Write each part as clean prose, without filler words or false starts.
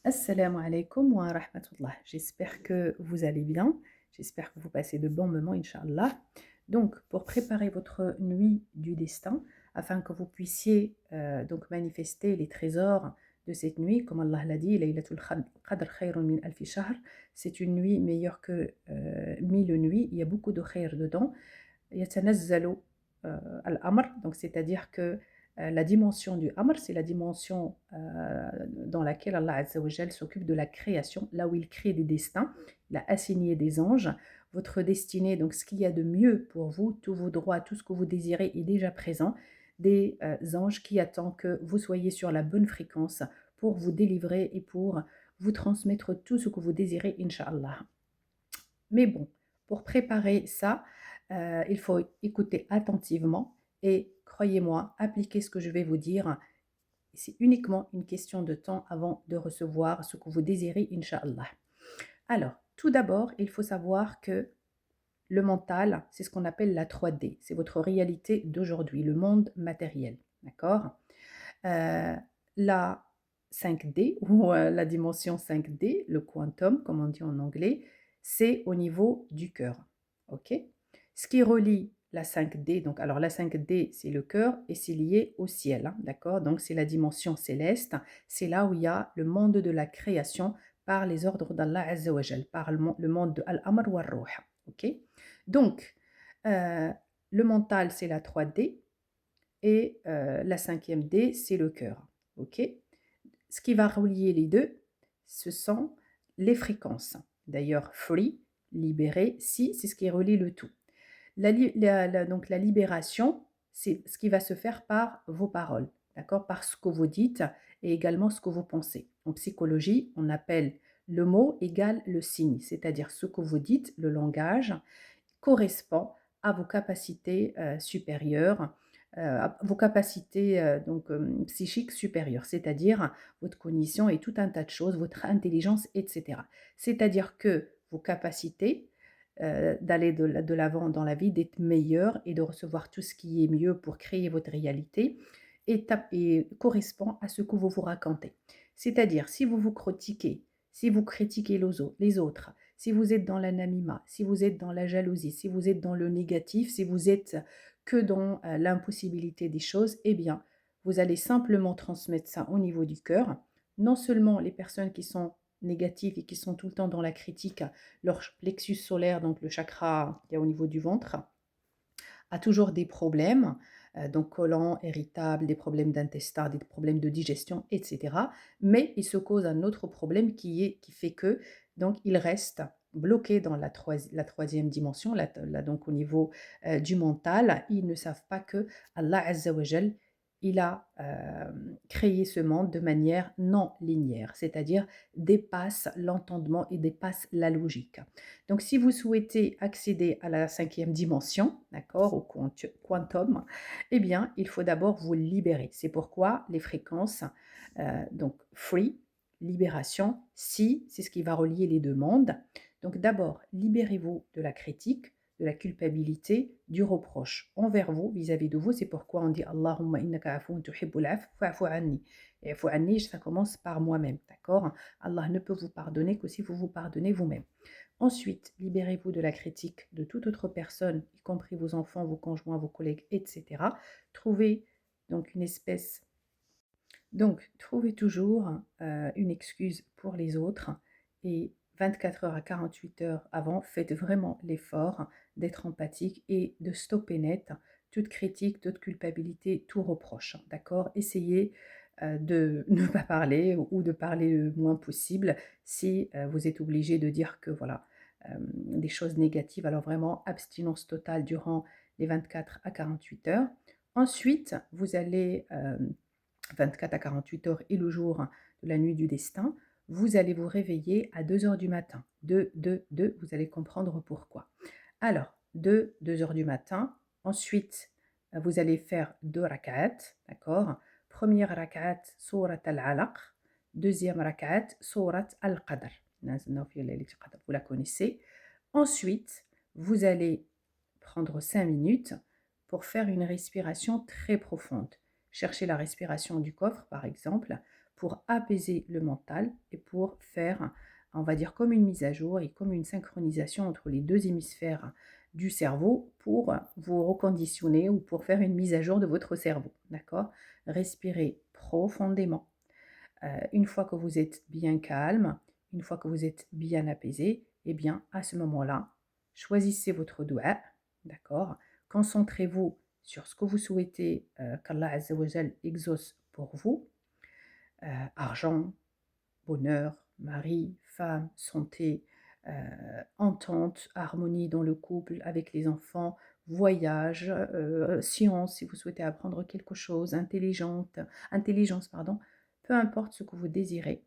Assalamu alaikum wa rahmatullah. J'espère que vous allez bien. J'espère que vous passez de bons moments, Inch'Allah. Donc, pour préparer votre nuit du destin, afin que vous puissiez donc manifester les trésors de cette nuit, comme Allah l'a dit, Laylatul Qadr khayrun min alfi shahr, c'est une nuit meilleure que 1000 nuits. Il y a beaucoup de khayr dedans. يتنزل الأمر, donc c'est-à-dire que la dimension du Amr, c'est la dimension dans laquelle Allah Azza wa Jal s'occupe de la création, là où il crée des destins, il a assigné des anges. Votre destinée, donc ce qu'il y a de mieux pour vous, tous vos droits, tout ce que vous désirez est déjà présent. Des anges qui attendent que vous soyez sur la bonne fréquence pour vous délivrer et pour vous transmettre tout ce que vous désirez, Inch'Allah. Mais bon, pour préparer ça, il faut écouter attentivement et croyez-moi, appliquez ce que je vais vous dire. C'est uniquement une question de temps avant de recevoir ce que vous désirez, Inch'Allah. Alors, tout d'abord, il faut savoir que le mental, c'est ce qu'on appelle la 3D. C'est votre réalité d'aujourd'hui, le monde matériel. D'accord. La 5D ou la dimension 5D, le quantum, comme on dit en anglais, c'est au niveau du cœur. Ok. Ce qui relie la 5D, donc alors la 5D c'est le cœur et c'est lié au ciel, hein, d'accord. Donc c'est la dimension céleste, c'est là où il y a le monde de la création par les ordres d'Allah Azza wa Jal, par le monde de Al-Amr wa Ruh. Ok. Donc euh, le mental c'est la 3D et la 5e D, c'est le cœur. Ok. Ce qui va relier les deux, ce sont les fréquences. D'ailleurs, free, libéré, si, c'est ce qui relie le tout. Donc la libération, c'est ce qui va se faire par vos paroles, d'accord, par ce que vous dites et également ce que vous pensez. En psychologie, on appelle le mot égal le signe, c'est-à-dire ce que vous dites, le langage, correspond à vos capacités supérieures, à vos capacités psychiques supérieures, c'est-à-dire votre cognition et tout un tas de choses, votre intelligence, etc. C'est-à-dire que vos capacités d'aller de l'avant dans la vie, d'être meilleur et de recevoir tout ce qui est mieux pour créer votre réalité et correspond à ce que vous vous racontez. C'est-à-dire, si vous vous critiquez, si vous critiquez les autres, si vous êtes dans l'anonymat, si vous êtes dans la jalousie, si vous êtes dans le négatif, si vous êtes que dans l'impossibilité des choses, eh bien, vous allez simplement transmettre ça au niveau du cœur. Non seulement les personnes qui sont négatives et qui sont tout le temps dans la critique, leur plexus solaire, donc le chakra qui est au niveau du ventre, a toujours des problèmes, donc collants, irritables, des problèmes d'intestin, des problèmes de digestion, etc. Mais il se cause un autre problème qui fait que donc il reste bloqué dans la troisième dimension, donc au niveau du mental. Ils ne savent pas que Allah Azza wa Jal, il a créé ce monde de manière non linéaire, c'est-à-dire dépasse l'entendement et dépasse la logique. Donc, si vous souhaitez accéder à la 5e dimension, d'accord, au quantum, eh bien, il faut d'abord vous libérer. C'est pourquoi les fréquences, donc free, libération, si, c'est ce qui va relier les deux mondes. Donc, d'abord, libérez-vous de la critique, de la culpabilité, du reproche envers vous, vis-à-vis de vous. C'est pourquoi on dit Allahumma innaka afoun tuhibbul af, fa'fu anni. Et fa'fu anni, ça commence par moi-même, d'accord. Allah ne peut vous pardonner que si vous vous pardonnez vous-même. Ensuite, libérez-vous de la critique de toute autre personne, y compris vos enfants, vos conjoints, vos collègues, etc. Trouvez donc une espèce... Donc, trouvez toujours une excuse pour les autres et 24 heures à 48 heures avant, faites vraiment l'effort d'être empathique et de stopper net toute critique, toute culpabilité, tout reproche. D'accord. Essayez de ne pas parler ou de parler le moins possible si vous êtes obligé de dire que voilà, des choses négatives. Alors vraiment, abstinence totale durant les 24 à 48 heures. Ensuite, vous allez 24 à 48 heures et le jour de la nuit du destin, vous allez vous réveiller à 2 heures du matin. 2, vous allez comprendre pourquoi. Alors, 2 heures du matin. Ensuite, vous allez faire 2 rak'at, d'accord. Première rak'at, surat al-alaq. Deuxième rak'at, surat al-qadr. Vous la connaissez. Ensuite, vous allez prendre 5 minutes pour faire une respiration très profonde. Cherchez la respiration du coffre, par exemple, pour apaiser le mental et pour faire, on va dire, comme une mise à jour et comme une synchronisation entre les deux hémisphères du cerveau pour vous reconditionner ou pour faire une mise à jour de votre cerveau. D'accord? Respirez profondément. Une fois que vous êtes bien calme, une fois que vous êtes bien apaisé, eh bien, à ce moment-là, choisissez votre doua, d'accord? Concentrez-vous sur ce que vous souhaitez qu'Allah Azza wa Jal exauce pour vous, argent, bonheur, mari, femme, santé, entente, harmonie dans le couple, avec les enfants, voyage, science, si vous souhaitez apprendre quelque chose, intelligence, pardon, peu importe ce que vous désirez.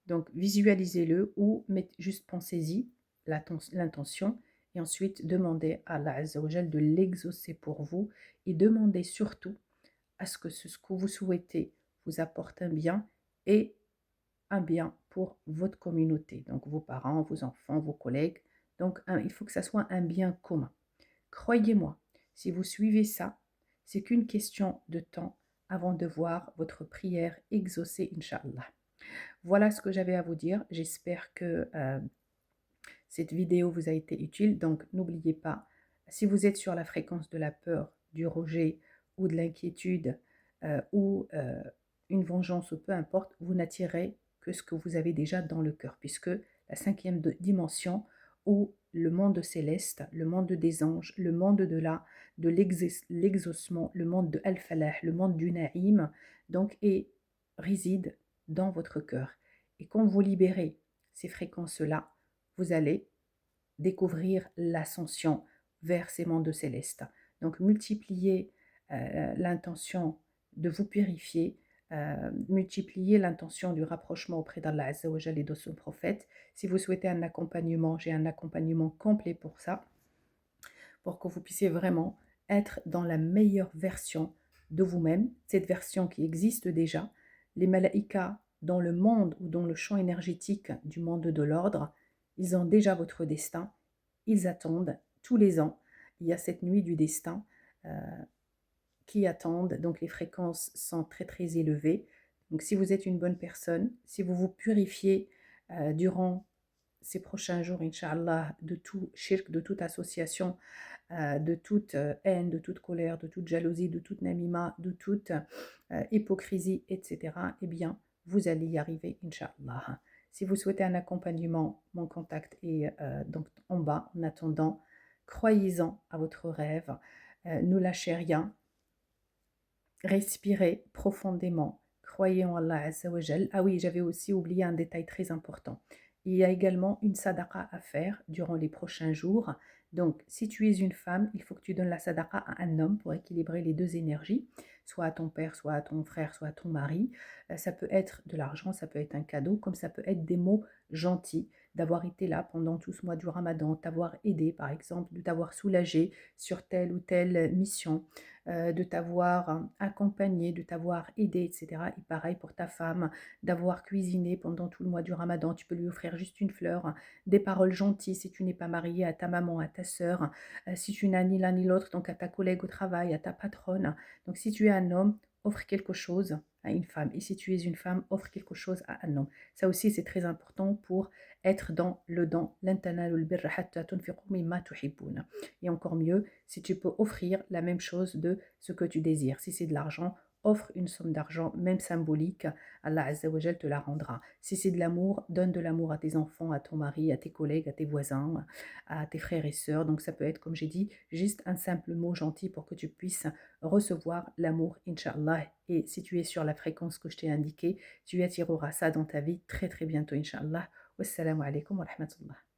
Donc visualisez-le ou juste pensez-y l'intention et ensuite demandez à Allah Azza wa Jal de l'exaucer pour vous et demandez surtout à ce que ce que vous souhaitez vous apporte un bien et un bien pour votre communauté, donc vos parents, vos enfants, vos collègues. Donc il faut que ça soit un bien commun. Croyez-moi, si vous suivez ça, c'est qu'une question de temps avant de voir votre prière exaucée, Inch'Allah. Voilà ce que j'avais à vous dire. J'espère que cette vidéo vous a été utile. Donc n'oubliez pas, si vous êtes sur la fréquence de la peur, du rejet ou de l'inquiétude ou une vengeance ou peu importe, vous n'attirez que ce que vous avez déjà dans le cœur, puisque la cinquième dimension ou le monde céleste, le monde des anges, le monde de l'exaucement, le monde de Al-Falah, le monde du Naïm, donc, réside dans votre cœur. Et quand vous libérez ces fréquences-là, vous allez découvrir l'ascension vers ces mondes célestes. Donc multipliez l'intention de vous purifier, multipliez l'intention du rapprochement auprès d'Allah Azza wa Jalla et de son prophète. Si vous souhaitez un accompagnement, j'ai un accompagnement complet pour ça, pour que vous puissiez vraiment être dans la meilleure version de vous-même, cette version qui existe déjà. Les malaïkas dans le monde ou dans le champ énergétique du monde de l'ordre, ils ont déjà votre destin, ils attendent tous les ans. Il y a cette nuit du destin qui attendent, donc les fréquences sont très très élevées. Donc si vous êtes une bonne personne, si vous vous purifiez durant ces prochains jours, Inch'Allah, de tout shirk, de toute association, de toute haine, de toute colère, de toute jalousie, de toute namima, de toute hypocrisie, etc., eh bien, vous allez y arriver, Inch'Allah. Si vous souhaitez un accompagnement, mon contact est donc en bas. En attendant, croyez-en à votre rêve, ne lâchez rien, respirez profondément, croyez en Allah Azza wa Jal. Ah oui, j'avais aussi oublié un détail très important. Il y a également une sadaqa à faire durant les prochains jours. Donc, si tu es une femme, il faut que tu donnes la sadaqa à un homme pour équilibrer les deux énergies, soit à ton père, soit à ton frère, soit à ton mari. Ça peut être de l'argent, ça peut être un cadeau, comme ça peut être des mots gentils, d'avoir été là pendant tout ce mois du Ramadan, t'avoir aidé par exemple, de t'avoir soulagé sur telle ou telle mission, de t'avoir accompagné, de t'avoir aidé, etc. Et pareil pour ta femme, d'avoir cuisiné pendant tout le mois du Ramadan. Tu peux lui offrir juste une fleur, des paroles gentilles si tu n'es pas marié, à ta maman, à ta sœur, si tu n'as ni l'un ni l'autre, donc à ta collègue au travail, à ta patronne. Donc si tu es un homme, offre quelque chose à une femme. Et si tu es une femme, offre quelque chose à un homme. Ça aussi, c'est très important pour être dans le don. Et encore mieux, si tu peux offrir la même chose de ce que tu désires. Si c'est de l'argent, offre une somme d'argent, même symbolique, Allah Azza wa Jal te la rendra. Si c'est de l'amour, donne de l'amour à tes enfants, à ton mari, à tes collègues, à tes voisins, à tes frères et sœurs. Donc ça peut être, comme j'ai dit, juste un simple mot gentil pour que tu puisses recevoir l'amour, Inch'Allah. Et si tu es sur la fréquence que je t'ai indiquée, tu attireras ça dans ta vie très très bientôt, Inch'Allah. Wassalamu alaikum wa rahmatullah.